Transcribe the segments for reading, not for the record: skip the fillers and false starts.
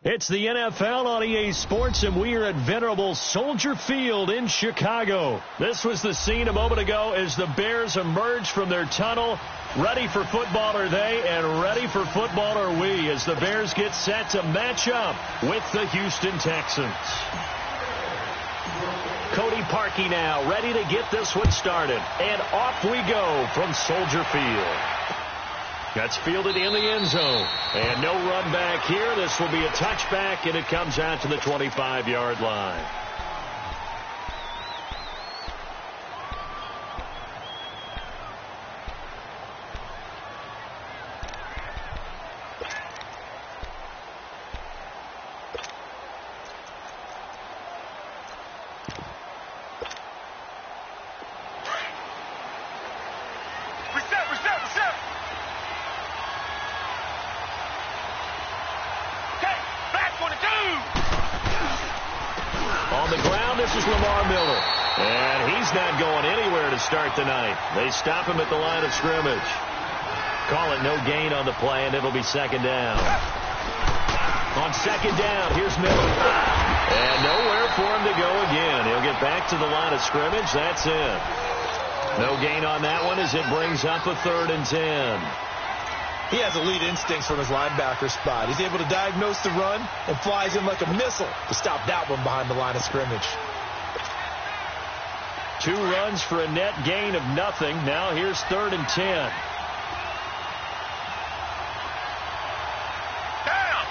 It's the NFL on EA Sports, and we are at venerable Soldier Field in Chicago. This was the scene a moment ago as the Bears emerged from their tunnel. Ready for football are they, and ready for football are we, as the Bears get set to match up with the Houston Texans. Cody Parkey now ready to get this one started, and off we go from Soldier Field. That's fielded in the end zone. And no run back here. This will be a touchback, and it comes out to the 25-yard line. Tonight. They stop him at the line of scrimmage. Call it no gain on the play, and it'll be second down. On second down, here's Miller. And nowhere for him to go again. He'll get back to the line of scrimmage. That's it. No gain on that one as it brings up a 3rd and 10. He has elite instincts from his linebacker spot. He's able to diagnose the run and flies in like a missile to stop that one behind the line of scrimmage. 2 runs for a net gain of nothing. Now here's 3rd and 10. Down.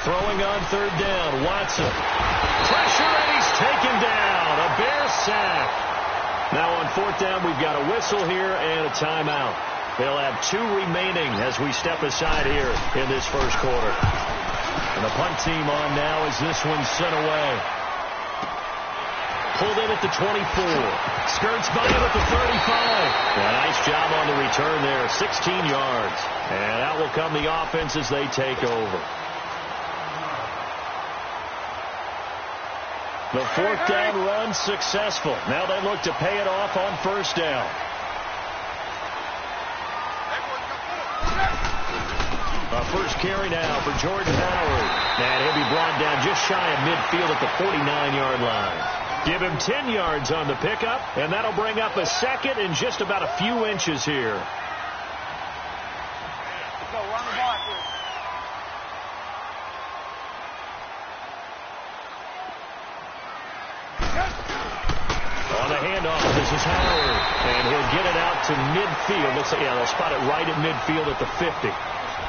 Throwing on 3rd down. Watson. Pressure, and he's taken down. A Bear sack. Now on 4th down, we've got a whistle here and a timeout. They'll have 2 remaining as we step aside here in this first quarter. And the punt team on now as this one's sent away. Pulled in at the 24. Skirts by him at the 35. Nice job on the return there. 16 yards. And out will come the offense as they take over. The 4th down run successful. Now they look to pay it off on 1st down. A first carry now for Jordan Howard. And he'll be brought down just shy of midfield at the 49-yard line. Give him 10 yards on the pickup, and that'll bring up a 2nd and just about a few inches here. On the handoff, this is Howard, and he'll get it out to midfield. Looks like, they'll spot it right at midfield at the 50.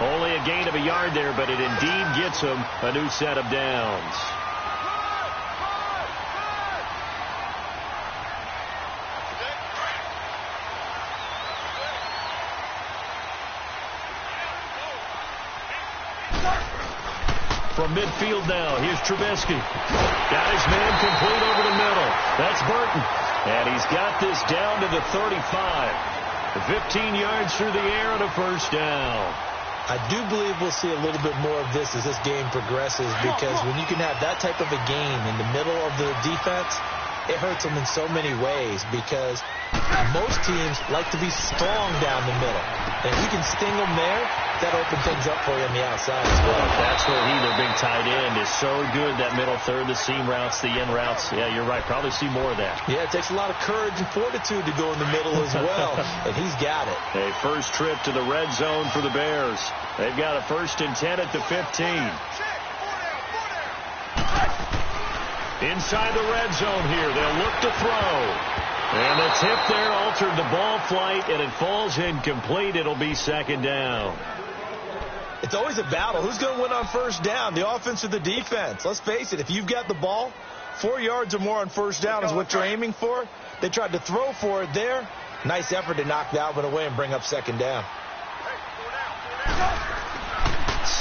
Only a gain of a yard there, but it indeed gets him a new set of downs. From midfield now, here's Trubisky. Got his man complete over the middle. That's Burton. And he's got this down to the 35. 15 yards through the air and a first down. I do believe we'll see a little bit more of this as this game progresses, because when you can have that type of a gain in the middle of the defense, it hurts them in so many ways, because most teams like to be strong down the middle. And if you can sting them there, that opens things up for you on the outside as well. That's where their big tight end is so good, that middle third, the seam routes, the in routes. Yeah, you're right. Probably see more of that. Yeah, it takes a lot of courage and fortitude to go in the middle as well, and he's got it. A first trip to the red zone for the Bears. They've got a 1st and 10 at the 15. Inside the red zone here, they'll look to throw. And the tip there altered the ball flight, and it falls incomplete. It'll be 2nd down. It's always a battle. Who's going to win on 1st down, the offense or the defense? Let's face it, if you've got the ball, 4 yards or more on 1st down is what you're aiming for. They tried to throw for it there. Nice effort to knock that one away and bring up 2nd down.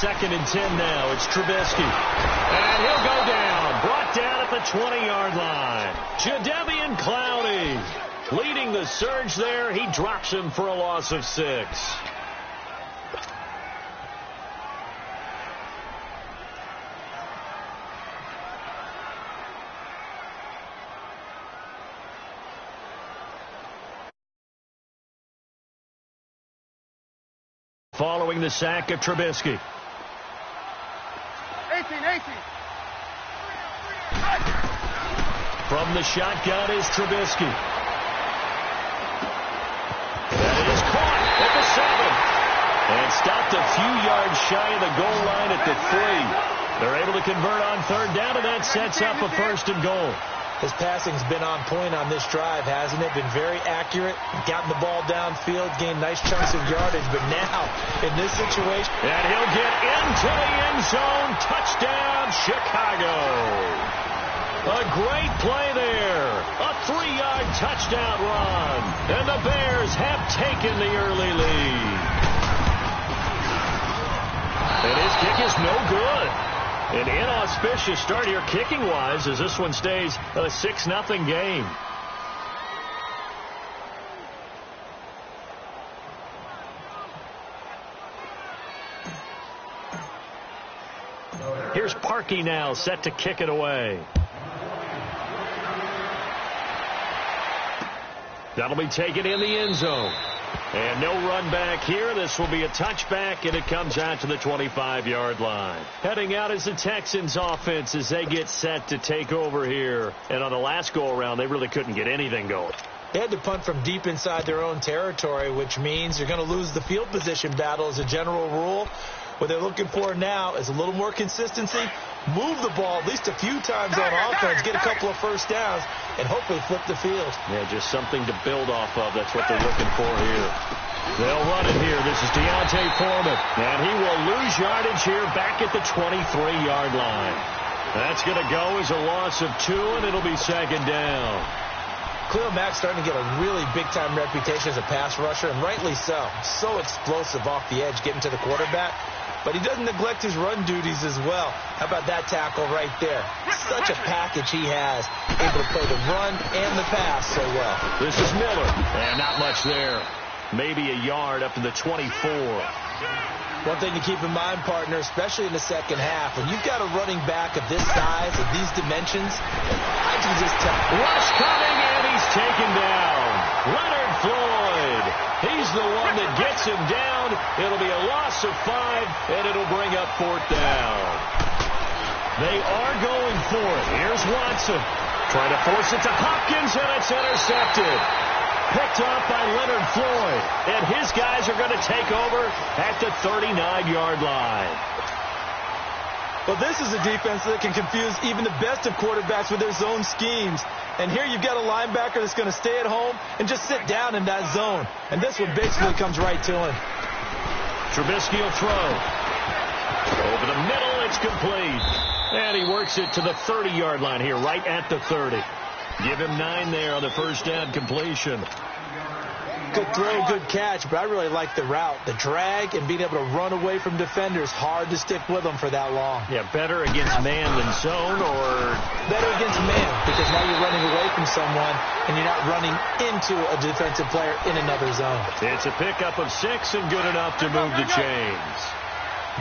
2nd and 10 now. It's Trubisky. And he'll go down. Brought down at the 20-yard line. Jadeveon Clowney leading the surge there. He drops him for a loss of 6. Following the sack of Trubisky. From the shotgun is Trubisky. That is caught at the 7. And stopped a few yards shy of the goal line at the 3. They're able to convert on third down, and that sets up a 1st and goal. His passing's been on point on this drive, hasn't it? Been very accurate, gotten the ball downfield, gained nice chunks of yardage. But now, in this situation... And he'll get into the end zone. Touchdown, Chicago. A great play there. A 3-yard touchdown run. And the Bears have taken the early lead. And his kick is no good. An inauspicious start here kicking-wise as this one stays a 6-0 game. Here's Parkey now, set to kick it away. That'll be taken in the end zone. And no run back here. This will be a touchback, and it comes out to the 25-yard line. Heading out is the Texans offense as they get set to take over here. And on the last go-around, they really couldn't get anything going. They had to punt from deep inside their own territory, which means you're going to lose the field position battle as a general rule. What they're looking for now is a little more consistency, move the ball at least a few times on offense, get a couple of first downs, and hopefully flip the field. Yeah, just something to build off of. That's what they're looking for here. They'll run it here. This is Deontay Foreman, and he will lose yardage here back at the 23-yard line. That's going to go as a loss of 2, and it'll be 2nd down. Khalil Mack's starting to get a really big-time reputation as a pass rusher, and rightly so. So explosive off the edge, getting to the quarterback. But he doesn't neglect his run duties as well. How about that tackle right there? Such a package he has, able to play the run and the pass so well. This is Miller, and not much there. Maybe a yard up to the 24. One thing to keep in mind, partner, especially in the second half, when you've got a running back of this size, of these dimensions, I can just tell. Rush coming, and he's taken down. Leonard Floyd. He's the one that gets him down. It'll be a loss of 5, and it'll bring up 4th down. They are going for it. Here's Watson. Trying to force it to Hopkins, and it's intercepted. Picked off by Leonard Floyd. And his guys are going to take over at the 39-yard line. Well, this is a defense that can confuse even the best of quarterbacks with their zone schemes. And here you've got a linebacker that's going to stay at home and just sit down in that zone. And this one basically comes right to him. Trubisky will throw. Over the middle, it's complete. And he works it to the 30-yard line here, right at the 30. Give him 9 there on the first down completion. Good throw, good catch, but I really like the route. The drag and being able to run away from defenders, hard to stick with them for that long. Yeah, better against man than zone, or... Better against man, because now you're running away from someone and you're not running into a defensive player in another zone. It's a pickup of 6 and good enough to move the chains.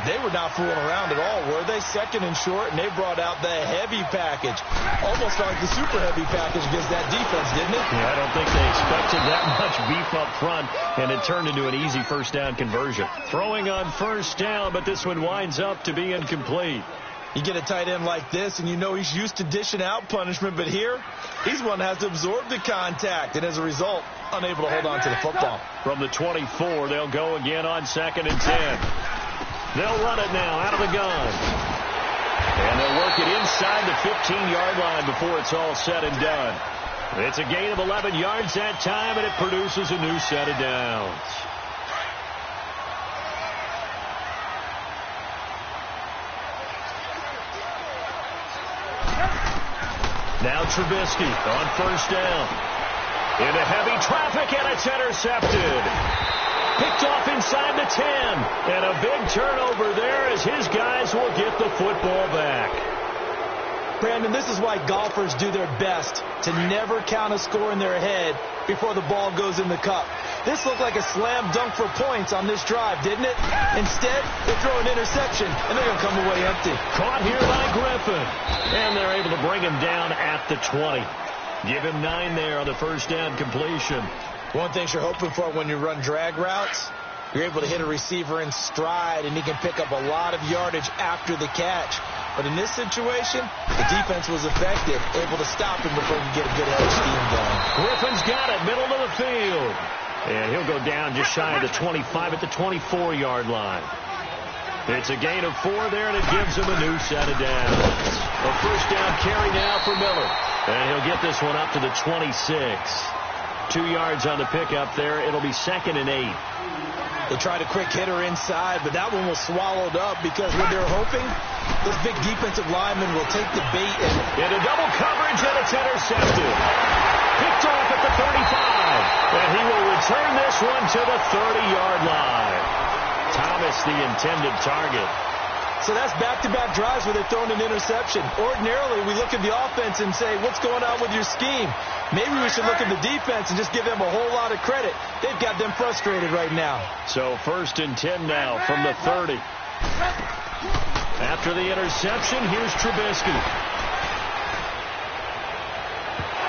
They were not fooling around at all, were they? 2nd and short, and they brought out the heavy package. Almost like the super heavy package against that defense, didn't it? Yeah, I don't think they expected that much beef up front, and it turned into an easy first down conversion. Throwing on first down, but this one winds up to be incomplete. You get a tight end like this, and you know he's used to dishing out punishment, but here, he's one that has to absorb the contact, and as a result, unable to hold on to the football. From the 24, they'll go again on 2nd and 10. They'll run it now out of the gun. And they'll work it inside the 15-yard line before it's all said and done. It's a gain of 11 yards that time, and it produces a new set of downs. Now Trubisky on first down. Into heavy traffic, and it's intercepted. Picked off inside the 10. And a big turnover there as his guys will get the football back. Brandon, this is why golfers do their best to never count a score in their head before the ball goes in the cup. This looked like a slam dunk for points on this drive, didn't it? Instead, they throw an interception, and they're going to come away empty. Caught here by Griffin. And they're able to bring him down at the 20. Give him 9 there on the first down completion. One thing you're hoping for when you run drag routes, you're able to hit a receiver in stride, and he can pick up a lot of yardage after the catch. But in this situation, the defense was effective, able to stop him before he could get a good edge scheme going. Griffin's got it, middle of the field. And he'll go down just shy of the 25 at the 24-yard line. It's a gain of 4 there, and it gives him a new set of downs. A first down carry now for Miller. And he'll get this one up to the 26. 2 yards on the pickup there. It'll be 2nd and 8. They tried a quick hitter inside, but that one was swallowed up because what they're hoping, this big defensive lineman will take the bait and... Into double coverage, and it's intercepted. Picked off at the 35. And he will return this one to the 30-yard line. Thomas, the intended target. So that's back-to-back drives where they're throwing an interception. Ordinarily, we look at the offense and say, what's going on with your scheme? Maybe we should look at the defense and just give them a whole lot of credit. They've got them frustrated right now. So 1st and 10 now from the 30. After the interception, here's Trubisky.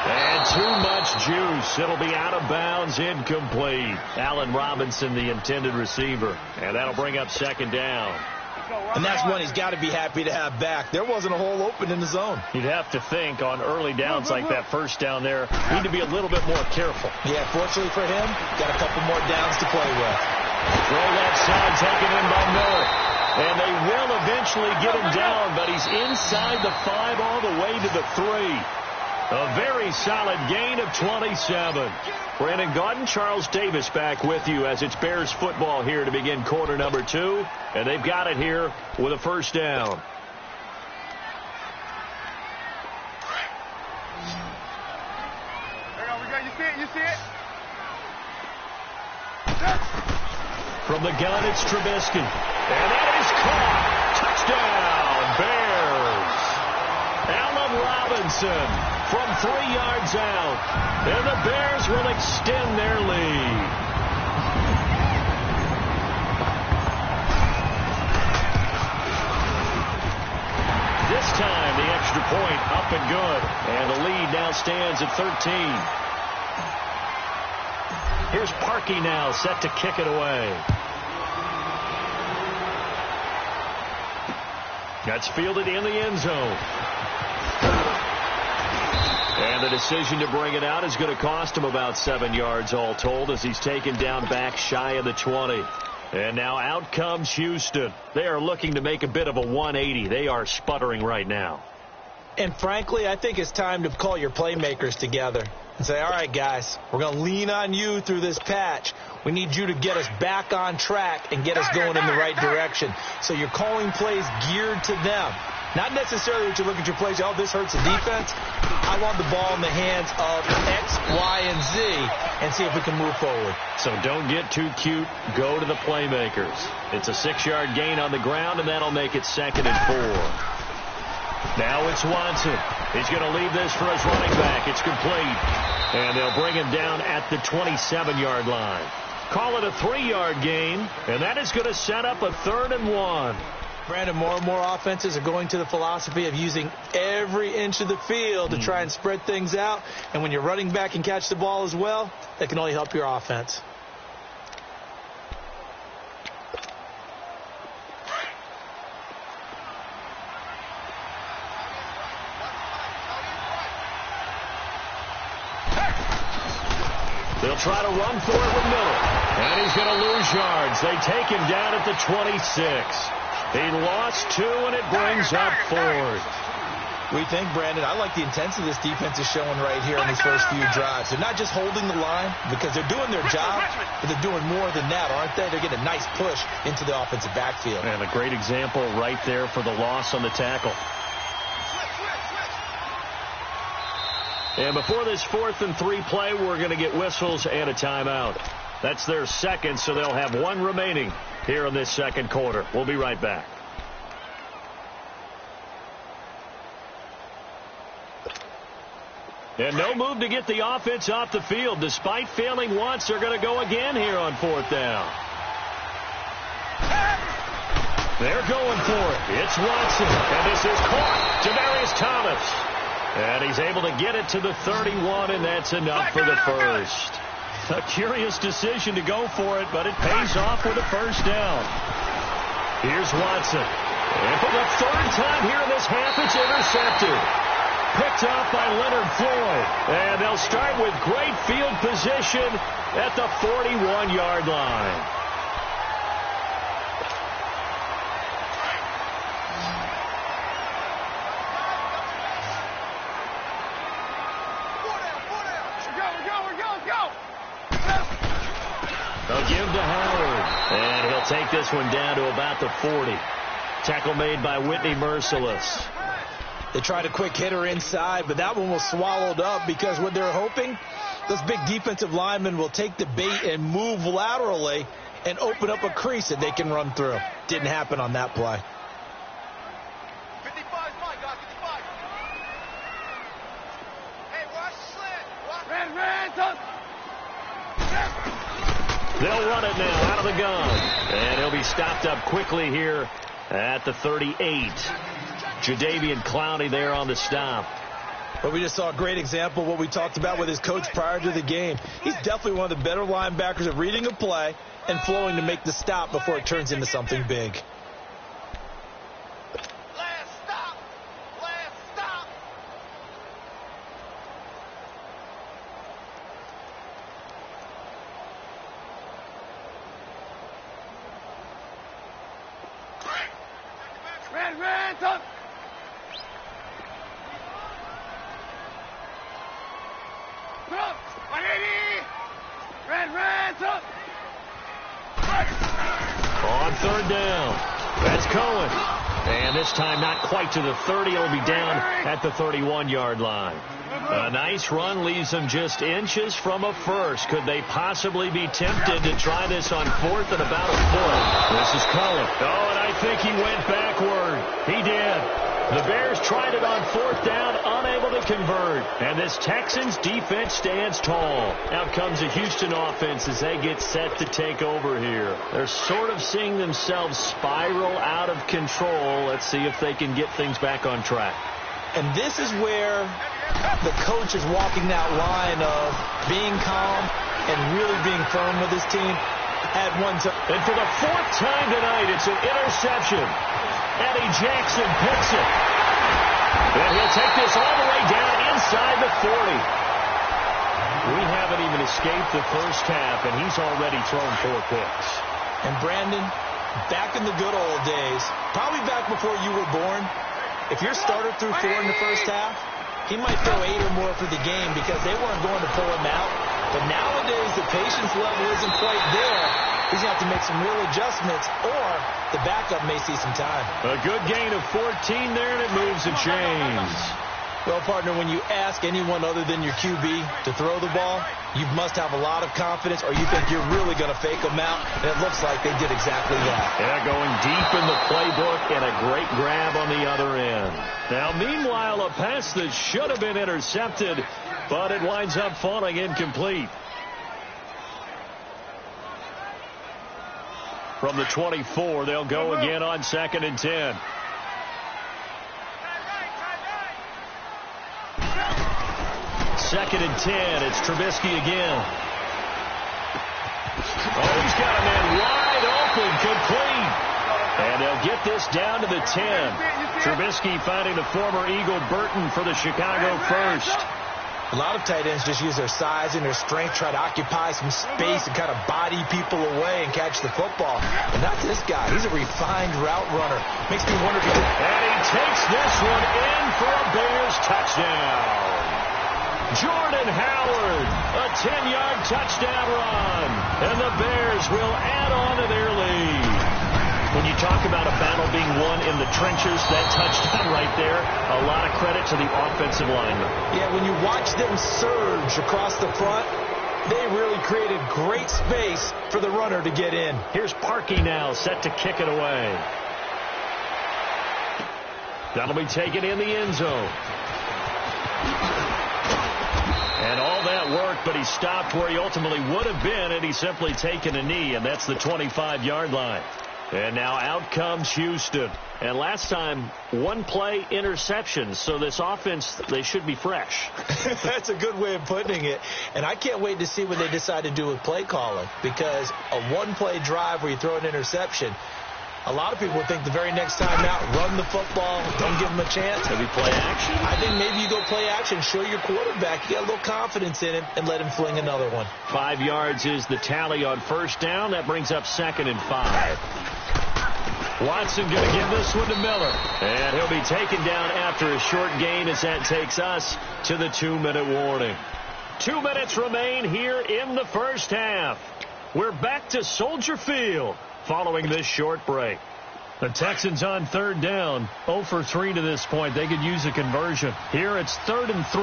And too much juice. It'll be out of bounds, incomplete. Allen Robinson, the intended receiver. And that'll bring up 2nd down. And that's one he's got to be happy to have back. There wasn't a hole open in the zone. You'd have to think on early downs like that first down there, need to be a little bit more careful. Yeah, fortunately for him, got a couple more downs to play with. Throw left side, taken in by Miller. And they will eventually get him down, but he's inside the 5 all the way to the 3. A very solid gain of 27. Brandon Gaudin, Charles Davis back with you as it's Bears football here to begin quarter number 2. And they've got it here with a first down. There we go. You see it? You see it? From the gun, it's Trubisky. And that is caught. Touchdown, Bears. Allen Robinson from 3 yards out. And the Bears will extend their lead. This time, the extra point up and good. And the lead now stands at 13. Here's Parkey now, set to kick it away. That's fielded in the end zone. And the decision to bring it out is going to cost him about 7 yards all told as he's taken down back shy of the 20. And now out comes Houston. They are looking to make a bit of a 180. They are sputtering right now. And frankly, I think it's time to call your playmakers together and say, all right, guys, we're going to lean on you through this patch. We need you to get us back on track and get us going in the right direction. So you're calling plays geared to them. Not necessarily that you look at your plays, oh, this hurts the defense. I want the ball in the hands of X, Y, and Z and see if we can move forward. So don't get too cute. Go to the playmakers. It's a 6-yard gain on the ground, and that'll make it 2nd and 4. Now it's Watson. He's going to leave this for his running back. It's complete. And they'll bring him down at the 27-yard line. Call it a 3-yard gain, and that is going to set up a 3rd and 1. Brandon, more and more offenses are going to the philosophy of using every inch of the field to try and spread things out. And when you're running back and catch the ball as well, that can only help your offense. They'll try to run for it with Miller. And he's going to lose yards. They take him down at the 26. He lost 2, and it brings up 4th. We think, Brandon, I like the intensity this defense is showing right here in these first few drives. They're not just holding the line because they're doing their job, but they're doing more than that, aren't they? They're getting a nice push into the offensive backfield. And a great example right there for the loss on the tackle. And before this 4th and 3 play, we're going to get whistles and a timeout. That's their second, so they'll have 1 remaining here in this second quarter. We'll be right back. And no move to get the offense off the field. Despite failing once, they're going to go again here on 4th down. They're going for it. It's Watson, and this is caught. Demaryius Thomas. And he's able to get it to the 31, and that's enough for the first. A curious decision to go for it, but it pays off with a first down. Here's Watson. And for the third time here in this half, it's intercepted. Picked off by Leonard Floyd. And they'll start with great field position at the 41-yard line. They'll give to Howard. And he'll take this one down to about the 40. Tackle made by Whitney Merciless. They tried a quick hitter inside, but that one was swallowed up because what they're hoping, those big defensive linemen will take the bait and move laterally and open up a crease that they can run through. Didn't happen on that play. 55, Mike, 55. Hey, watch the slant. Red, They'll run it now out of the gun. And he'll be stopped up quickly here at the 38. Jadeveon Clowney there on the stop. But we just saw a great example of what we talked about with his coach prior to the game. He's definitely one of the better linebackers at reading a play and flowing to make the stop before it turns into something big. Last stop. Last stop. Red, up. Up. 180. Red, up. On third down. That's Cohen. And this time not quite to the 30. It'll be down at the 31-yard line. A nice run leaves them just inches from a first. Could they possibly be tempted to try this on fourth and about a foot? This is Cohen. Oh, and I think he went backward. He did. The Bears tried it on fourth down, unable to convert. And this Texans defense stands tall. Out comes the Houston offense as they get set to take over here. They're sort of seeing themselves spiral out of control. Let's see if they can get things back on track. And this is where the coach is walking that line of being calm and really being firm with his team. And for the fourth time tonight, it's an interception. Eddie Jackson picks it. And he'll take this all the way down inside the 40. We haven't even escaped the first half, and he's already thrown 4 picks. And Brandon, back in the good old days, probably back before you were born, if your starter threw 4 in the first half, he might throw 8 or more for the game because they weren't going to pull him out. But nowadays, the patience level isn't quite there. He's going to have to make some real adjustments, or the backup may see some time. A good gain of 14 there, and it moves the chains. Well, partner, when you ask anyone other than your QB to throw the ball, you must have a lot of confidence, or you think you're really going to fake them out, and it looks like they did exactly that. Yeah, going deep in the playbook, and a great grab on the other end. Now, meanwhile, a pass that should have been intercepted, but it winds up falling incomplete. From the 24, they'll go again on 2nd and 10. Second and 10. It's Trubisky again. Oh, he's got a man wide open, complete. And they'll get this down to the 10. Trubisky finding the former Eagle Burton for the Chicago first. A lot of tight ends just use their size and their strength, try to occupy some space and kind of body people away and catch the football. But not this guy. He's a refined route runner. Makes me wonder if he can... And he takes this one in for a Bears touchdown. Jordan Howard, a 10-yard touchdown run. And the Bears will add on to their lead. When you talk about a battle being won in the trenches, that touchdown right there, a lot of credit to the offensive lineman. Yeah, when you watch them surge across the front, they really created great space for the runner to get in. Here's Parkey now, set to kick it away. That'll be taken in the end zone. And all that work, but he stopped where he ultimately would have been, and he's simply taken a knee, and that's the 25-yard line. And now out comes Houston. And last time, 1 play interception. So this offense, they should be fresh. That's a good way of putting it. And I can't wait to see what they decide to do with play calling. Because a 1-play drive where you throw an interception, A lot of people think the very next time out, run the football, don't give him a chance. Maybe play action? I think maybe you go play action, show your quarterback, you got a little confidence in him, and let him fling another one. 5 yards is the tally on first down. That brings up 2nd and 5. Watson going to give this one to Miller. And he'll be taken down after a short gain as that takes us to the 2-minute warning. 2 minutes remain here in the first half. We're back to Soldier Field following this short break. The Texans on 3rd down, 0 for 3 to this point. They could use a conversion. Here it's 3rd and 3.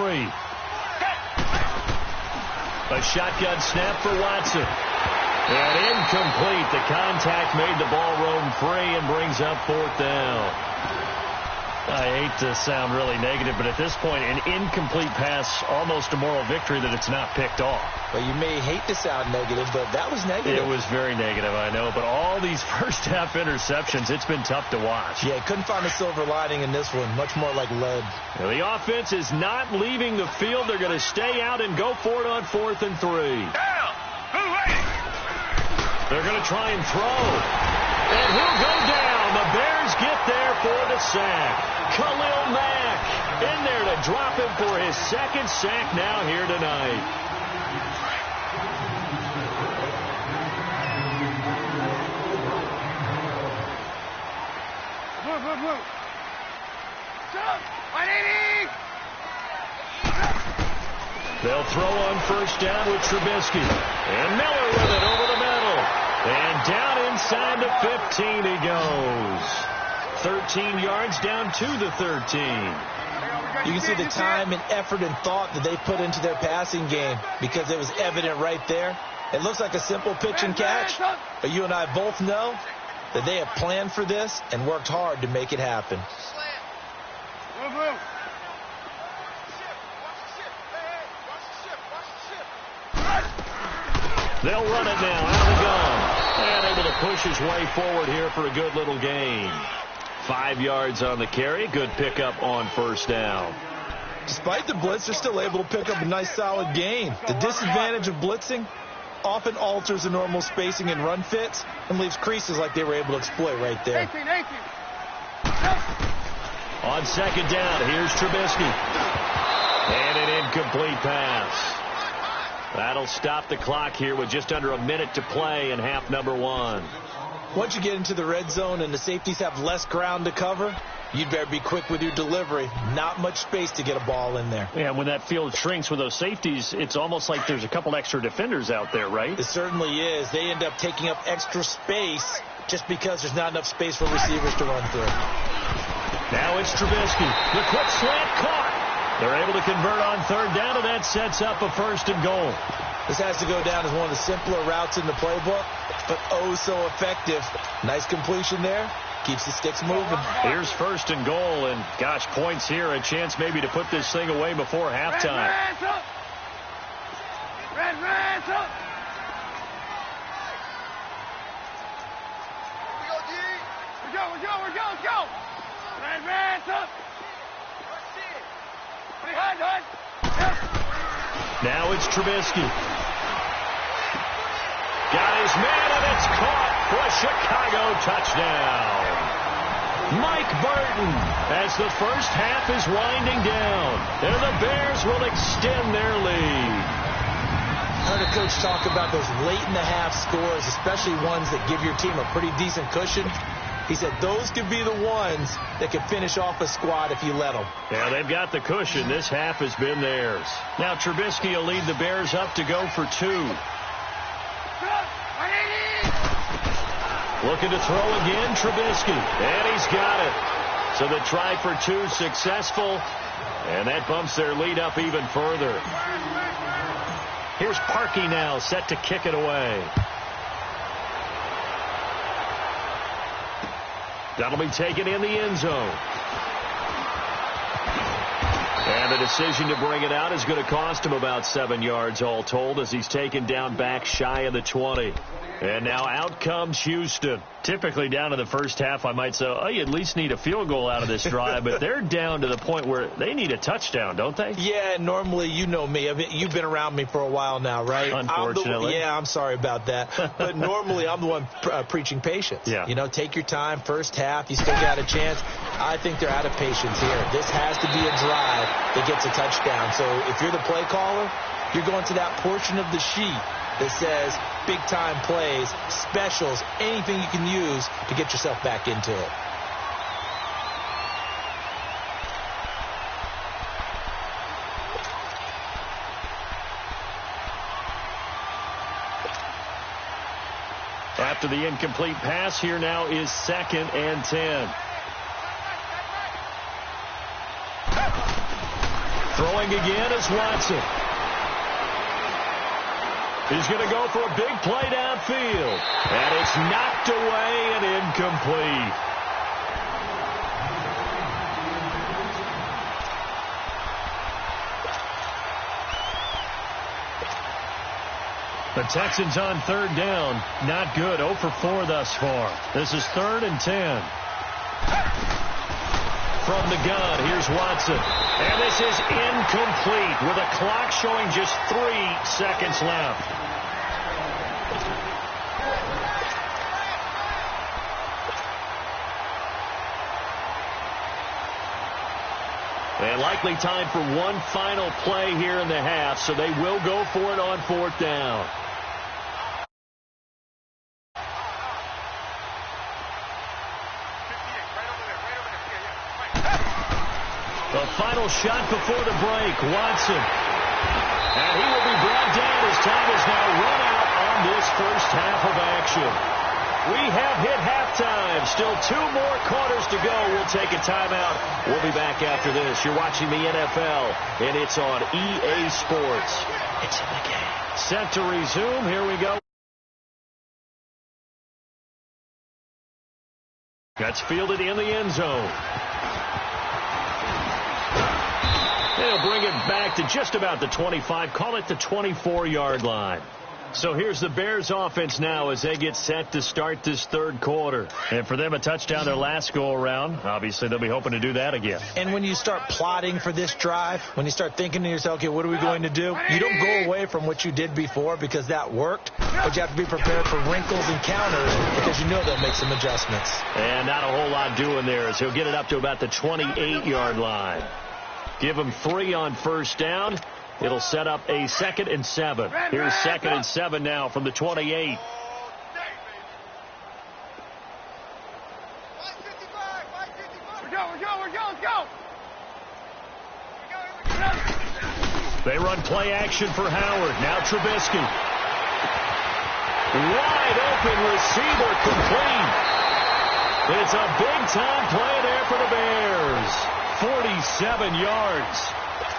A shotgun snap for Watson. And incomplete. The contact made the ball roam free and brings up 4th down. I hate to sound really negative, but at this point, an incomplete pass, almost a moral victory that it's not picked off. Well, you may hate to sound negative, but that was negative. It was very negative, I know. But all these first-half interceptions, it's been tough to watch. Yeah, couldn't find a silver lining in this one. Much more like lead. Now, the offense is not leaving the field. They're going to stay out and go for it on 4th and 3. They're going to try and throw. And he'll go down. The Bears get there for the sack. Khalil Mack in there to drop him for his 2nd sack now here tonight. Move. Jump! 180! They'll throw on first down with Trubisky. And Miller with it over the middle. And down inside the 15 he goes. 13 yards down to the 13. You can see the time and effort and thought that they put into their passing game because it was evident right there. It looks like a simple pitch and catch, but you and I both know that they have planned for this and worked hard to make it happen. Move. They'll run it now out of the gun. And able to push his way forward here for a good little gain. 5 yards on the carry. Good pickup on first down. Despite the blitz, they're still able to pick up a nice solid gain. The disadvantage of blitzing often alters the normal spacing and run fits and leaves creases like they were able to exploit right there. 18. On second down, here's Trubisky. And an incomplete pass. That'll stop the clock here with just under a minute to play in half number 1. Once you get into the red zone and the safeties have less ground to cover, you'd better be quick with your delivery. Not much space to get a ball in there. Yeah, when that field shrinks with those safeties, it's almost like there's a couple extra defenders out there, right? It certainly is. They end up taking up extra space just because there's not enough space for receivers to run through. Now it's Trubisky. The quick slant caught. They're able to convert on third down, and that sets up a 1st and goal. This has to go down as one of the simpler routes in the playbook, but oh so effective. Nice completion there. Keeps the sticks moving. Here's 1st and goal, and gosh, points here. A chance maybe to put this thing away before halftime. Red, up! We go, let's go! Red, up! Behind. Now it's Trubisky. Got his man, and it's caught for a Chicago touchdown. Mike Burton, as the first half is winding down, and the Bears will extend their lead. I heard a coach talk about those late-in-the-half scores, especially ones that give your team a pretty decent cushion. He said those could be the ones that could finish off a squad if you let them. Yeah, they've got the cushion. This half has been theirs. Now Trubisky will lead the Bears up to go for 2. Looking to throw again, Trubisky. And he's got it. So the try for 2 successful. And that bumps their lead up even further. Here's Parkey now, set to kick it away. That'll be taken in the end zone. And the decision to bring it out is going to cost him about 7 yards all told as he's taken down back shy of the 20. And now out comes Houston. Typically down in the first half, I might say, oh, you at least need a field goal out of this drive. But they're down to the point where they need a touchdown, don't they? Yeah, normally, you know me. I mean, you've been around me for a while now, right? Unfortunately. I'm sorry about that. But normally, I'm the one preaching patience. Yeah. You know, take your time. First half, you still got a chance. I think they're out of patience here. This has to be a drive that gets a touchdown. So if you're the play caller, you're going to that portion of the sheet that says big-time plays, specials, anything you can use to get yourself back into it. After the incomplete pass, here now is 2nd and 10. Throwing again is Watson. He's going to go for a big play downfield. And it's knocked away and incomplete. The Texans on 3rd down. Not good. 0 for 4 thus far. This is 3rd and 10. From the gun, here's Watson. And this is incomplete with a clock showing just 3 seconds left. And likely time for one final play here in the half, so they will go for it on 4th down. The final shot before the break, Watson. And he will be brought down as time is now run out on this first half of action. We have hit halftime. Still 2 more quarters to go. We'll take a timeout. We'll be back after this. You're watching the NFL, and it's on EA Sports. It's in the game. Set to resume. Here we go. That's fielded in the end zone. They'll bring it back to just about the 25. Call it the 24-yard line. So here's the Bears offense now as they get set to start this 3rd quarter. And for them, a touchdown their last go-around. Obviously, they'll be hoping to do that again. And when you start plotting for this drive, when you start thinking to yourself, okay, what are we going to do? You don't go away from what you did before because that worked, but you have to be prepared for wrinkles and counters because you know they'll make some adjustments. And not a whole lot doing there as he'll get it up to about the 28-yard line. Give him 3 on 1st down. It'll set up a 2nd and 7. Here's 2nd and 7 now from the 28. Let's go. They run play action for Howard. Now Trubisky. Wide open receiver complete. It's a big-time play there for the Bears. 47 yards.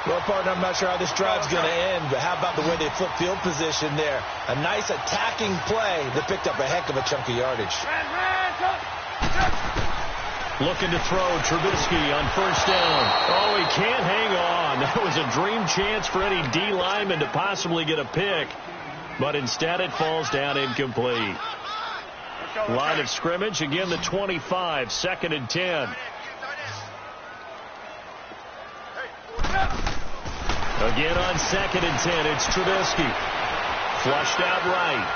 Well, partner, I'm not sure how this drive's going to end, but how about the way they flip field position there? A nice attacking play that picked up a heck of a chunk of yardage. Looking to throw Trubisky on 1st down. Oh, he can't hang on. That was a dream chance for any D lineman to possibly get a pick, but instead it falls down incomplete. Line of scrimmage, again the 25, 2nd and 10. Again on 2nd and 10, it's Trubisky. Flushed out right.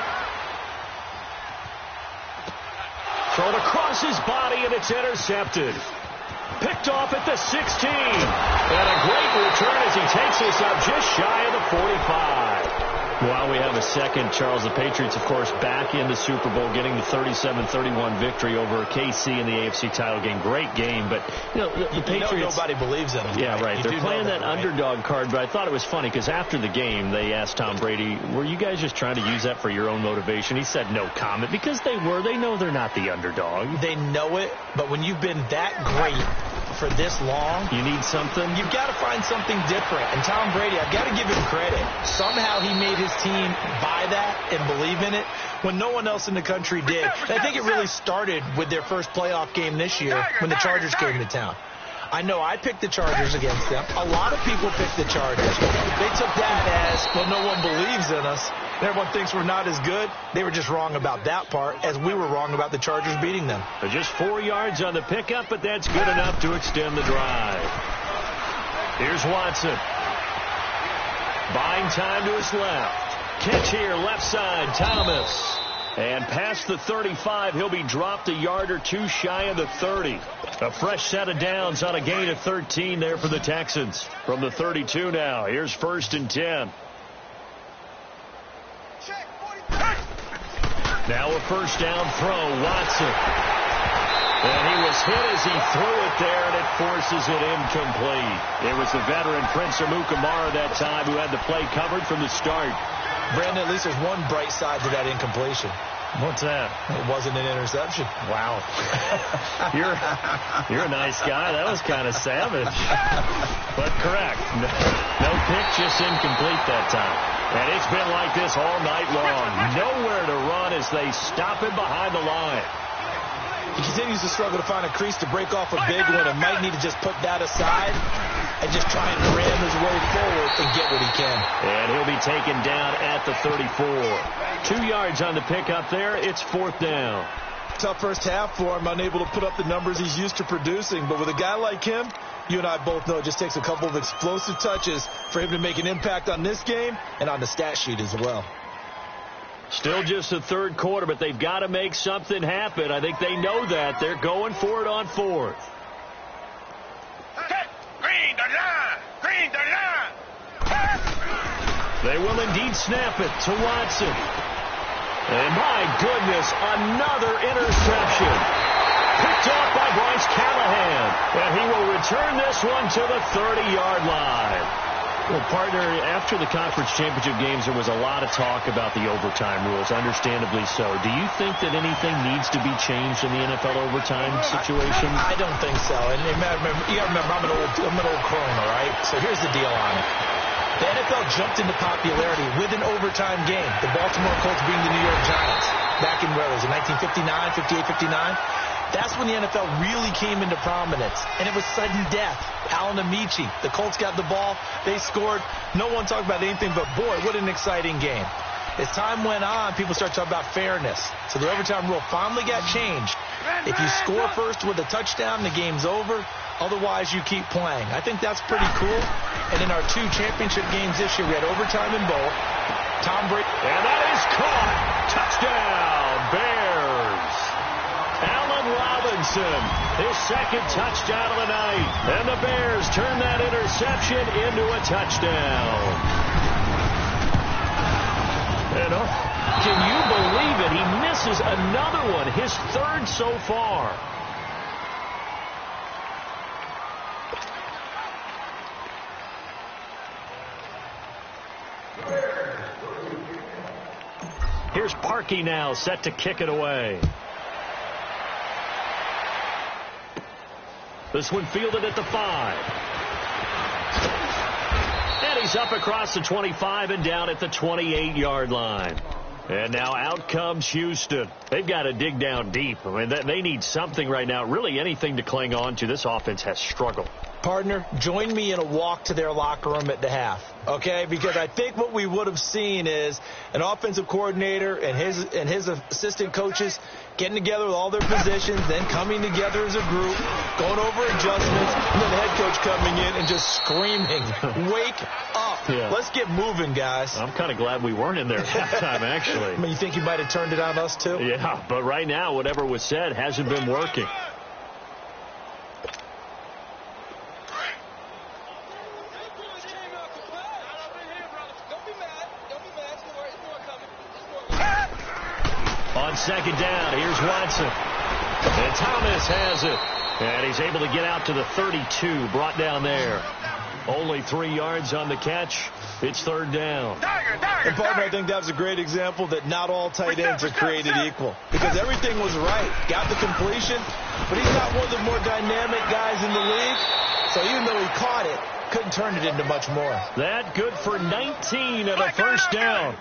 Thrown across his body, and it's intercepted. Picked off at the 16. And a great return as he takes us up just shy of the 45. While we have a second, Charles, the Patriots, of course, back in the Super Bowl, getting the 37-31 victory over KC in the AFC title game. Great game, but, you know, the Patriots... nobody believes in them. Yeah, right. They're playing that underdog card, but I thought it was funny because after the game, they asked Tom Brady, were you guys just trying to use that for your own motivation? He said no comment because they were. They know they're not the underdog. They know it, but when you've been that great for this long, you need something. You've got to find something different. And Tom Brady, I've got to give him credit. Somehow he made his team buy that and believe in it when no one else in the country did. And I think it really started with their first playoff game this year when the Chargers came to town. I know I picked the Chargers against them. A lot of people picked the Chargers. They took that as, well, no one believes in us. Everyone thinks we're not as good. They were just wrong about that part, as we were wrong about the Chargers beating them. Just 4 yards on the pickup, but that's good enough to extend the drive. Here's Watson. Buying time to his left. Catch here, left side, Thomas. And past the 35, he'll be dropped a yard or two shy of the 30. A fresh set of downs on a gain of 13 there for the Texans. From the 32 now, here's 1st and 10. Now a first down throw, Watson. And he was hit as he threw it there, and it forces it incomplete. It was the veteran Prince Amukamara that time who had the play covered from the start. Brandon, at least there's one bright side to that incompletion. What's that? It wasn't an interception. Wow. You're a nice guy. That was kind of savage. But correct. No pick, just incomplete that time. And it's been like this all night long. Nowhere to run as they stop him behind the line. He continues to struggle to find a crease to break off a big one, and might need to just put that aside and just try and ram his way forward and get what he can. And he'll be taken down at the 34. 2 yards on the pickup there. It's 4th down. Tough first half for him, unable to put up the numbers he's used to producing. But with a guy like him, you and I both know it just takes a couple of explosive touches for him to make an impact on this game and on the stat sheet as well. Still just the third quarter, but they've got to make something happen. I think they know that. They're going for it on 4th. They will indeed snap it to Watson. And my goodness, another interception. Picked off by Bryce Callahan. And he will return this one to the 30-yard line. Well, partner, after the conference championship games, there was a lot of talk about the overtime rules, understandably so. Do you think that anything needs to be changed in the NFL overtime situation? I don't think so. And you got to remember, I'm an old crone, all right? So here's the deal on it. The NFL jumped into popularity with an overtime game. The Baltimore Colts being the New York Giants. Back in, where was it, 1959, 58, 59? That's when the NFL really came into prominence, and it was sudden death. Alan Amici, the Colts got the ball, they scored. No one talked about anything but, boy, what an exciting game. As time went on, people started talking about fairness. So the overtime rule finally got changed. If you score first with a touchdown, the game's over. Otherwise, you keep playing. I think that's pretty cool. And in our 2 championship games this year, we had overtime in both. Tom Brady. And that is caught. Touchdown, Bears. Allen Robinson, his 2nd touchdown of the night. And the Bears turn that interception into a touchdown. And can you believe it? He misses another one, his 3rd so far. Here's Parkey now, set to kick it away. This one fielded at the 5. And he's up across the 25 and down at the 28-yard line. And now out comes Houston. They've got to dig down deep. I mean, they need something right now, really anything to cling on to. This offense has struggled. Partner, join me in a walk to their locker room at the half, okay? Because I think what we would have seen is an offensive coordinator and his assistant coaches getting together with all their positions, then coming together as a group, going over adjustments, and then the head coach coming in and just screaming, wake up. Yeah. Let's get moving, guys. I'm kind of glad we weren't in there that time, actually. I mean, you think you might have turned it on us, too? Yeah, but right now, whatever was said hasn't been working. On 2nd down, here's Watson. And Thomas has it. And he's able to get out to the 32, brought down there. Only 3 yards on the catch. It's 3rd down. And partner, I think that was a great example that not all tight ends are created equal. Because everything was right. Got the completion, but he's not one of the more dynamic guys in the league. So So even though he caught it, couldn't turn it into much more. That good for 19 and a first down.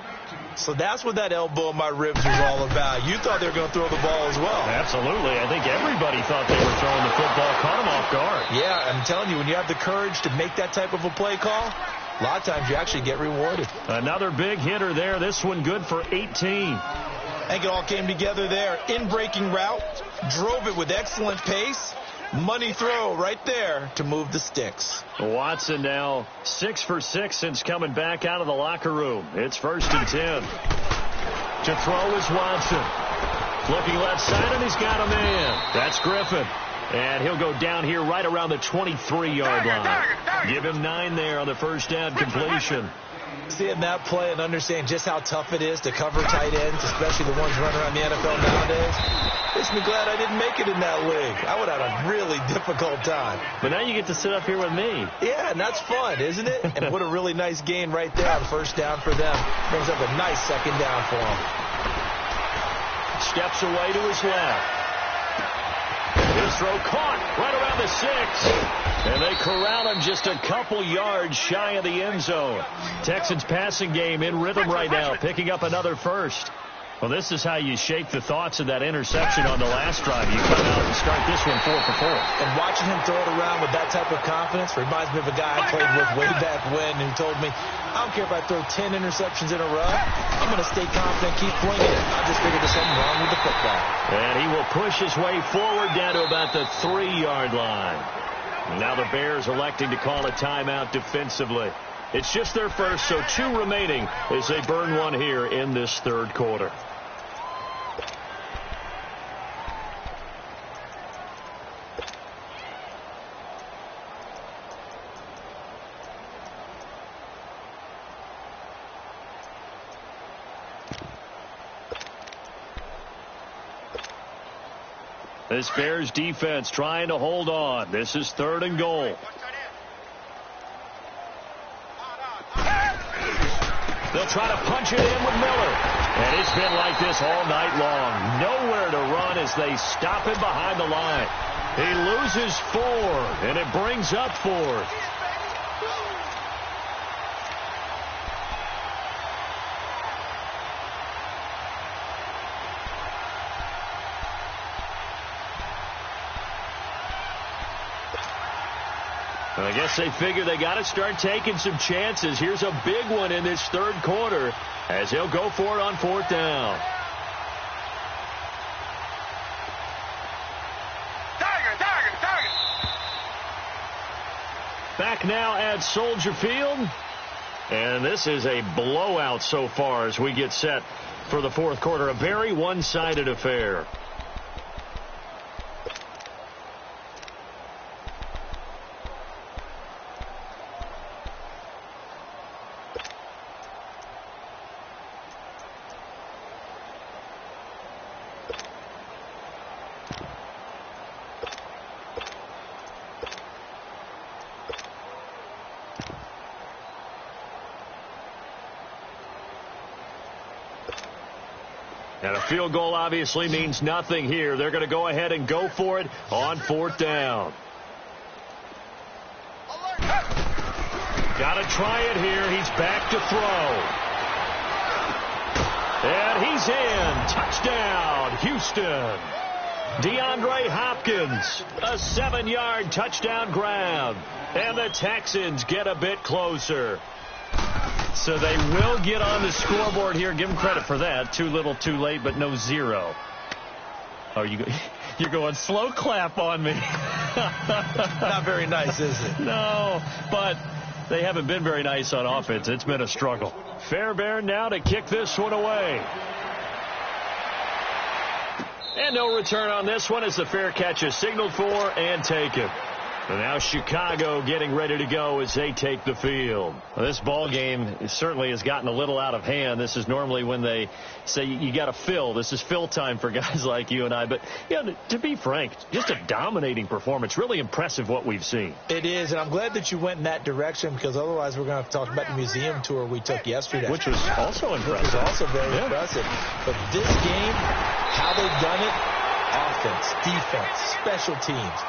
So that's what that elbow in my ribs was all about. You thought they were going to throw the ball as well. Absolutely. I think everybody thought they were throwing the football. Caught him off guard. Yeah, I'm telling you, when you have the courage to make that type of a play call, a lot of times you actually get rewarded. Another big hitter there. This one good for 18. I think it all came together there. In-breaking route, drove it with excellent pace. Money throw right there to move the sticks. Watson now 6 for 6 since coming back out of the locker room. It's 1st and 10. To throw is Watson. Looking left side, and he's got a man. That's Griffin. And he'll go down here right around the 23-yard line. Give him 9 there on the first down completion. Seeing that play and understanding just how tough it is to cover tight ends, especially the ones running around the NFL nowadays, makes me glad I didn't make it in that league. I would have had a really difficult time. But now you get to sit up here with me. Yeah, and that's fun, isn't it? And what a really nice gain right there on first down for them. Brings up a nice second down for them. Steps away to his left. His throw caught right around the 6. And they corral him just a couple yards shy of the end zone. Texans passing game in rhythm right now, picking up another first. Well, this is how you shake the thoughts of that interception on the last drive. You come out and start this one 4 for 4. And watching him throw it around with that type of confidence reminds me of a guy I played with way back when who told me, I don't care if I throw 10 interceptions in a row. I'm going to stay confident, keep flinging it. I just figured there's something wrong with the football. And he will push his way forward down to about the 3-yard line. Now the Bears electing to call a timeout defensively. It's just their first, so 2 remaining as they burn one here in this third quarter. This Bears defense trying to hold on. This is 3rd and goal. They'll try to punch it in with Miller. And it's been like this all night long. Nowhere to run as they stop him behind the line. He loses 4, and it brings up 4th. I guess they figure they got to start taking some chances. Here's a big one in this third quarter as he'll go for it on 4th down. Back now at Soldier Field. And this is a blowout so far as we get set for the 4th quarter. A very one-sided affair. And a field goal obviously means nothing here. They're going to go ahead and go for it on 4th down. Got to try it here. He's back to throw. And he's in. Touchdown, Houston. DeAndre Hopkins, a 7-yard touchdown grab. And the Texans get a bit closer. So they will get on the scoreboard here. Give them credit for that. Too little, too late, but no 0. Oh, you're going slow clap on me. Not very nice, is it? No, but they haven't been very nice on offense. It's been a struggle. Fairbairn now to kick this one away. And no return on this one as the fair catch is signaled for and taken. And now Chicago getting ready to go as they take the field. Well, this ball game certainly has gotten a little out of hand. This is normally when they say you got to fill. This is fill time for guys like you and I. But, you know, to be frank, just a dominating performance. Really impressive what we've seen. It is, and I'm glad that you went in that direction because otherwise we're going to have to talk about the museum tour we took yesterday. Which was also impressive. Which was also very impressive. But this game, how they've done it, offense, defense, special teams,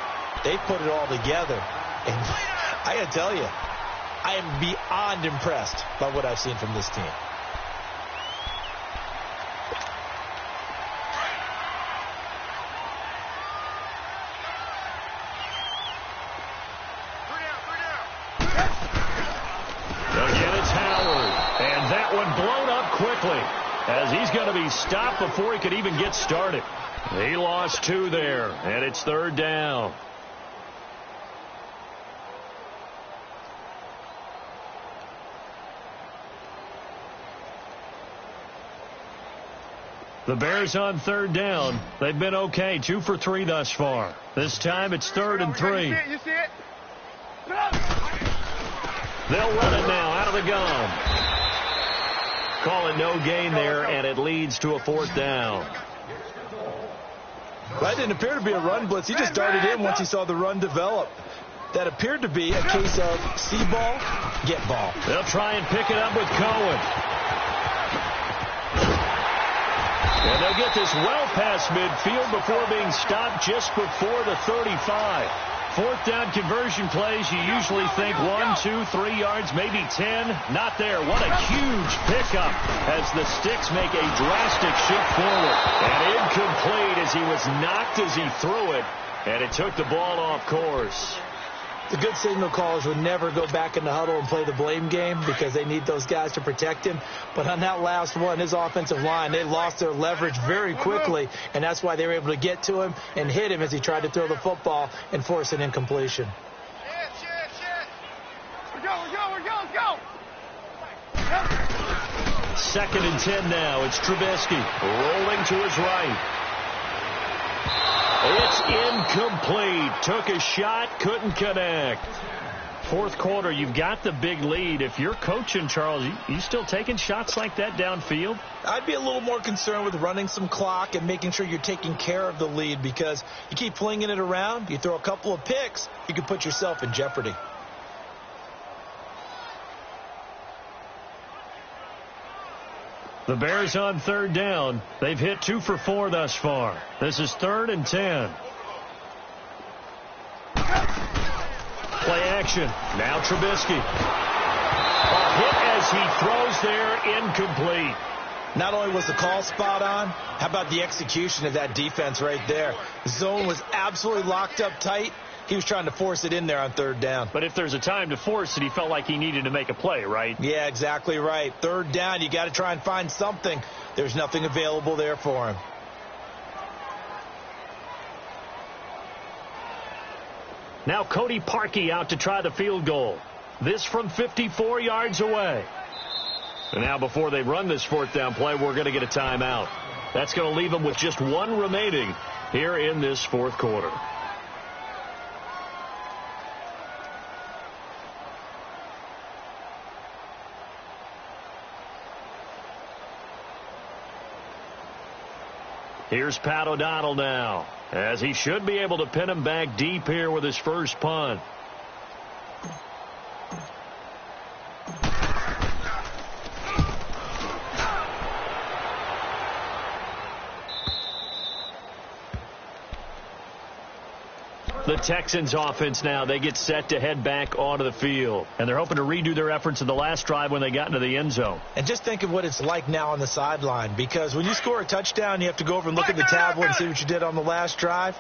they put it all together, And I got to tell you, I am beyond impressed by what I've seen from this team. Again, it's Howard. And that one blown up quickly as he's going to be stopped before he could even get started. He lost 2 there, and it's 3rd down. The Bears on 3rd down. They've been okay, 2 for 3 thus far. This time it's 3rd and 3. You see it? They'll run it now out of the gun. Call it no gain there, and it leads to a 4th down. That didn't appear to be a run blitz. He just darted in once he saw the run develop. That appeared to be a case of see ball, get ball. They'll try and pick it up with Cohen. And they'll get this well past midfield before being stopped just before the 35. 4th down conversion plays, you usually think 1, 2, 3 yards, maybe 10. Not there. What a huge pickup as the Sticks make a drastic shift forward. And incomplete as he was knocked as he threw it. And it took the ball off course. The good signal callers would never go back in the huddle and play the blame game because they need those guys to protect him. But on that last one, his offensive line, they lost their leverage very quickly, and that's why they were able to get to him and hit him as he tried to throw the football and force an incompletion. We're go. Let's go. 2nd and 10 now. It's Trubisky rolling to his right. It's incomplete. Took a shot, couldn't connect. 4th quarter, you've got the big lead. If you're coaching, Charles, you still taking shots like that downfield? I'd be a little more concerned with running some clock and making sure you're taking care of the lead because you keep flinging it around, you throw a couple of picks, you can put yourself in jeopardy. The Bears on 3rd down. They've hit 2 for 4 thus far. This is 3rd and 10. Play action. Now Trubisky. A hit as he throws there, incomplete. Not only was the call spot on, how about the execution of that defense right there? The zone was absolutely locked up tight. He was trying to force it in there on 3rd down. But if there's a time to force it, he felt like he needed to make a play, right? Yeah, exactly right. 3rd down, you got to try and find something. There's nothing available there for him. Now Cody Parkey out to try the field goal. This from 54 yards away. And now before they run this 4th down play, we're going to get a timeout. That's going to leave them with just 1 remaining here in this 4th quarter. Here's Pat O'Donnell now, as he should be able to pin him back deep here with his first punt. The Texans offense now, they get set to head back onto the field. And they're hoping to redo their efforts in the last drive when they got into the end zone. And just think of what it's like now on the sideline, because when you score a touchdown, you have to go over and look at the tablet and see what you did on the last drive.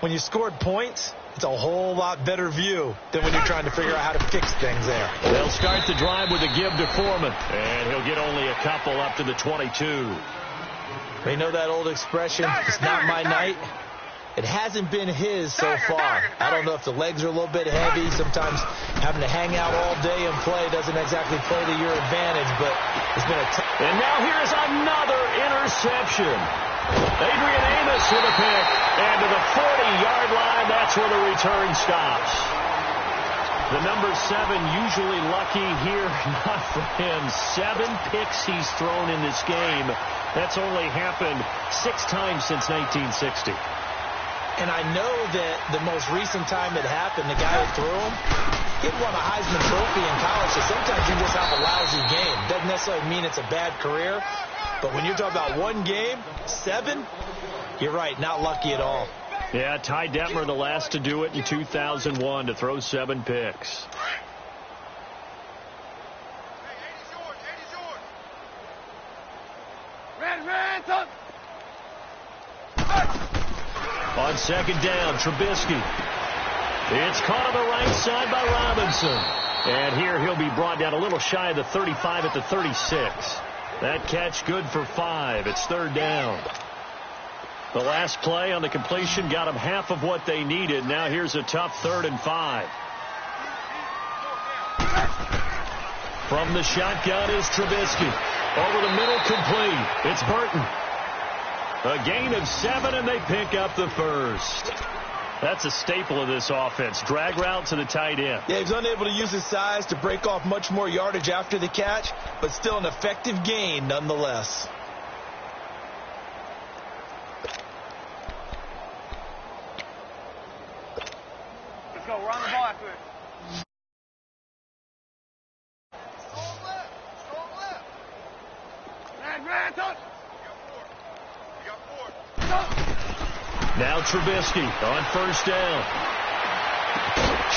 When you scored points, it's a whole lot better view than when you're trying to figure out how to fix things there. They'll start the drive with a give to Foreman. And he'll get only a couple up to the 22. They know that old expression, it's not my night. It hasn't been his so far. I don't know if the legs are a little bit heavy. Sometimes having to hang out all day and play doesn't exactly play to your advantage, but it's been a And now here's another interception. Adrian Amos with a pick. And to the 40-yard line, that's where the return stops. The number 7 usually lucky here. Not for him. 7 picks he's thrown in this game. That's only happened 6 times since 1960. And I know that the most recent time it happened, the guy who threw him, he won a Heisman Trophy in college, so sometimes you just have a lousy game. Doesn't necessarily mean it's a bad career, but when you're talking about one game, 7, you're right, not lucky at all. Yeah, Ty Detmer, the last to do it in 2001, to throw 7 picks. On second down, Trubisky. It's caught on the right side by Robinson. And here he'll be brought down a little shy of the 35 at the 36. That catch good for 5. It's third down. The last play on the completion got them half of what they needed. Now here's a tough 3rd and 5. From the shotgun is Trubisky. Over the middle, complete. It's Burton. A gain of 7, and they pick up the first. That's a staple of this offense. Drag route to the tight end. Yeah, he's unable to use his size to break off much more yardage after the catch, but still an effective gain nonetheless. Let's go. Run the ball after it. Now Trubisky on first down.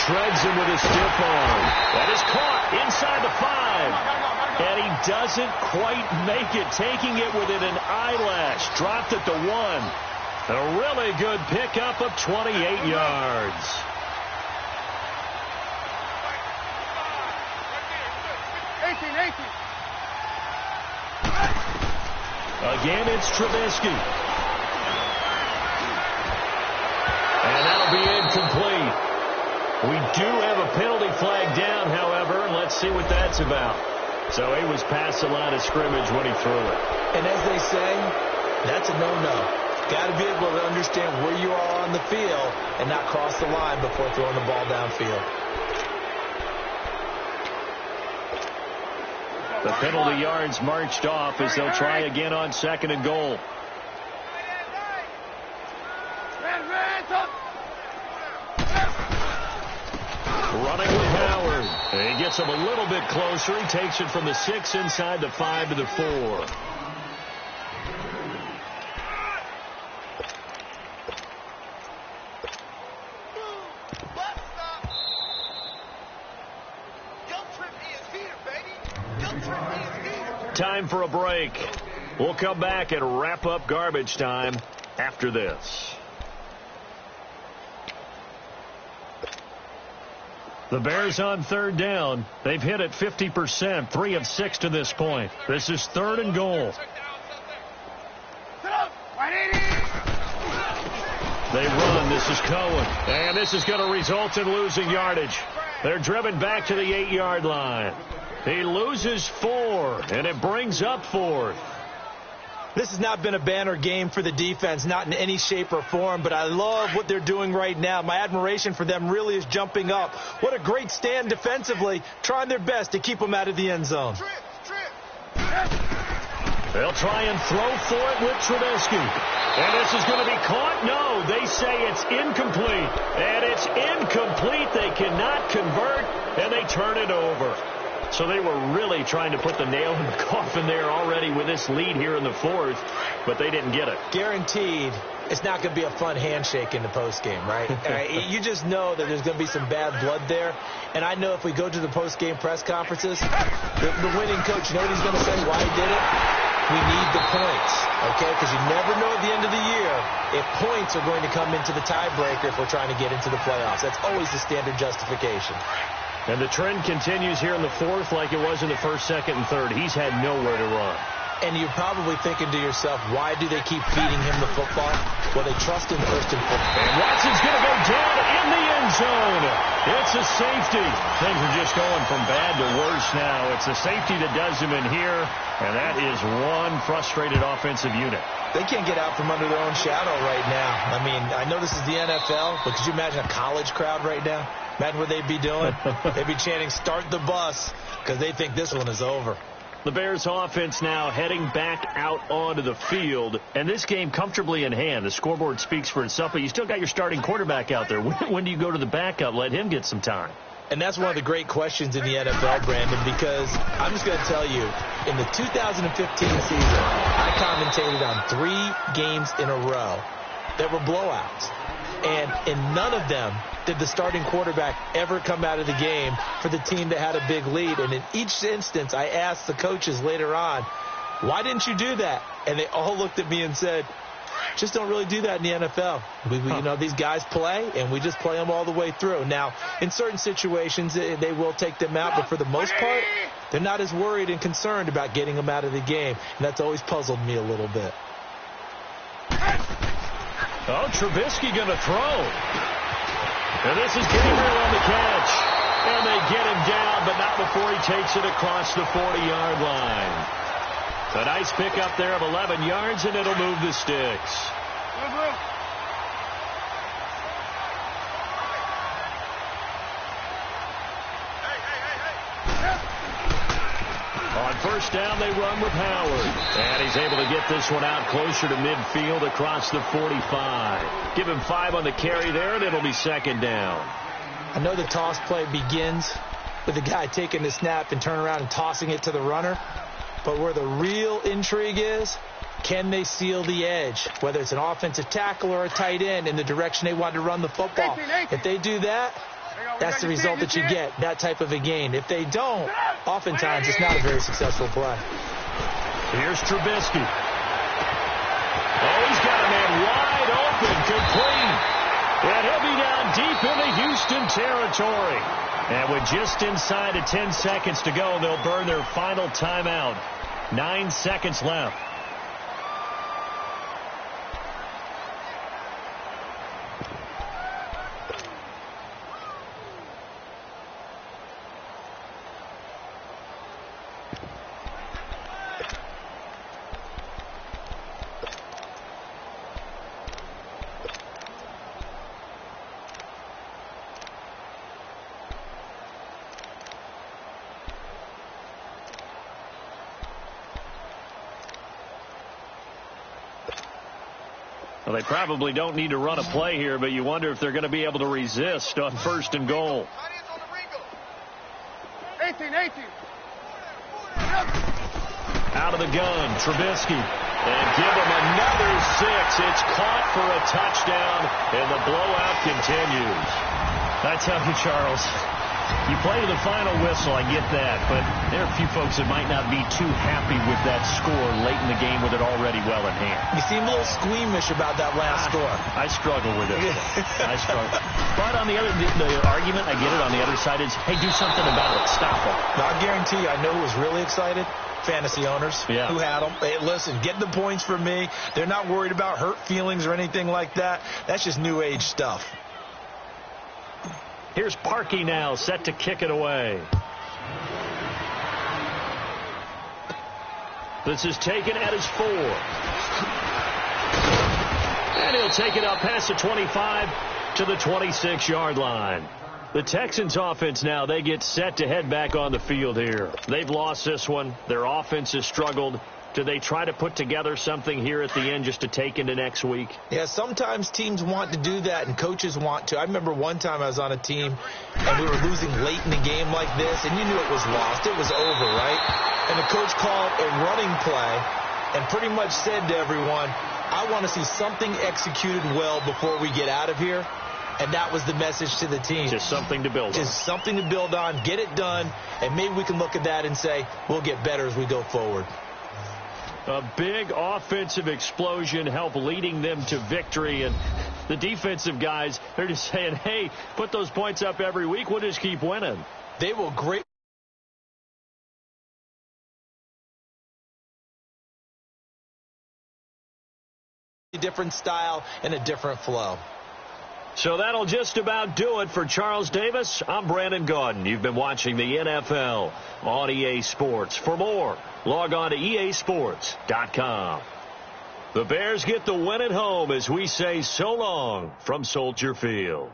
Shreds him with a stiff arm. That is caught inside the 5. And he doesn't quite make it, taking it within an eyelash. Dropped at the 1. A really good pickup of 28 yards. Again, it's Trubisky. And that'll be incomplete. We do have a penalty flag down, however, and let's see what that's about. So he was past the line of scrimmage when he threw it. And as they say, that's a no-no. Got to be able to understand where you are on the field and not cross the line before throwing the ball downfield. The penalty yards marched off as they'll try again on 2nd and goal. Running with Howard. And he gets him a little bit closer. He takes it from the 6 inside the 5 to the 4. Time for a break. We'll come back and wrap up garbage time after this. The Bears on 3rd down. They've hit it 50%, 3 of 6 to this point. This is 3rd and goal. They run. This is Cohen. And this is going to result in losing yardage. They're driven back to the 8-yard line. He loses 4, and it brings up 4th. This has not been a banner game for the defense, not in any shape or form, but I love what they're doing right now. My admiration for them really is jumping up. What a great stand defensively, trying their best to keep them out of the end zone. They'll try and throw for it with Trubisky. And this is going to be caught. No, they say it's incomplete. And it's incomplete. They cannot convert, and they turn it over. So they were really trying to put the nail in the coffin there already with this lead here in the 4th, but they didn't get it. Guaranteed it's not going to be a fun handshake in the postgame, right? You just know that there's going to be some bad blood there. And I know if we go to the postgame press conferences, the winning coach, you know what he's going to say, why he did it? We need the points, okay? Because you never know at the end of the year if points are going to come into the tiebreaker if we're trying to get into the playoffs. That's always the standard justification. And the trend continues here in the 4th like it was in the 1st, 2nd, and 3rd. He's had nowhere to run. And you're probably thinking to yourself, why do they keep feeding him the football? Well, they trust him first and foremost. And Watson's going to go down in the end zone. It's a safety. Things are just going from bad to worse now. It's the safety that does him in here, and that is one frustrated offensive unit. They can't get out from under their own shadow right now. I mean, I know this is the NFL, but could you imagine a college crowd right now? Imagine what they'd be doing. They'd be chanting, "Start the bus," because they think this one is over. The Bears offense now heading back out onto the field, and this game comfortably in hand. The scoreboard speaks for itself, but you still got your starting quarterback out there. When do you go to the backup? Let him get some time. And that's one of the great questions in the NFL, Brandon, because I'm just going to tell you, in the 2015 season, I commentated on 3 games in a row that were blowouts. And in none of them did the starting quarterback ever come out of the game for the team that had a big lead. And in each instance, I asked the coaches later on, why didn't you do that? And they all looked at me and said, just don't really do that in the NFL. You know, these guys play, and we just play them all the way through. Now, in certain situations, they will take them out, but for the most part, they're not as worried and concerned about getting them out of the game, and that's always puzzled me a little bit. Oh, Trubisky going to throw. And this is Gabriel on the catch. And they get him down, but not before he takes it across the 40-yard line. A nice pickup there of 11 yards, and it'll move the sticks. On first down, they run with Howard. And he's able to get this one out closer to midfield across the 45. Give him 5 on the carry there, and it'll be second down. I know the toss play begins with the guy taking the snap and turn around and tossing it to the runner. But where the real intrigue is, can they seal the edge, whether it's an offensive tackle or a tight end in the direction they want to run the football? If they do that, that's the result that you get, that type of a gain. If they don't, oftentimes it's not a very successful play. Here's Trubisky. Oh, he's got a man wide open, complete. And he'll be down deep into Houston territory. And with just inside of 10 seconds to go, they'll burn their final timeout. 9 seconds left. Well, they probably don't need to run a play here, but you wonder if they're going to be able to resist on first and goal. 18. Out of the gun, Trubisky. And give him another 6. It's caught for a touchdown, and the blowout continues. I tell you, Charles, you play to the final whistle, I get that, but there are a few folks that might not be too happy with that score late in the game with it already well in hand. You seem a little squeamish about that last score. I struggle with it. I struggle. But on the other, the argument, I get it, on the other side is, hey, do something about it. Stop it. Now, I guarantee you, I know who was really excited. Fantasy owners who had them. Hey, listen, get the points from me. They're not worried about hurt feelings or anything like that. That's just new age stuff. Here's Parkey now, set to kick it away. This is taken at his 4. And he'll take it up past the 25 to the 26-yard line. The Texans offense now, they get set to head back on the field here. They've lost this one. Their offense has struggled. Do they try to put together something here at the end just to take into next week? Yeah, sometimes teams want to do that and coaches want to. I remember one time I was on a team and we were losing late in the game like this, and you knew it was lost. It was over, right? And the coach called a running play and pretty much said to everyone, I want to see something executed well before we get out of here. And that was the message to the team. Just something to build on. Just something to build on, get it done, and maybe we can look at that and say, we'll get better as we go forward. A big offensive explosion helped leading them to victory. And the defensive guys, they're just saying, hey, put those points up every week. We'll just keep winning. They will great. Different style and a different flow. So that'll just about do it for Charles Davis. I'm Brandon Gaudin. You've been watching the NFL on EA Sports. For more, log on to easports.com. The Bears get the win at home as we say so long from Soldier Field.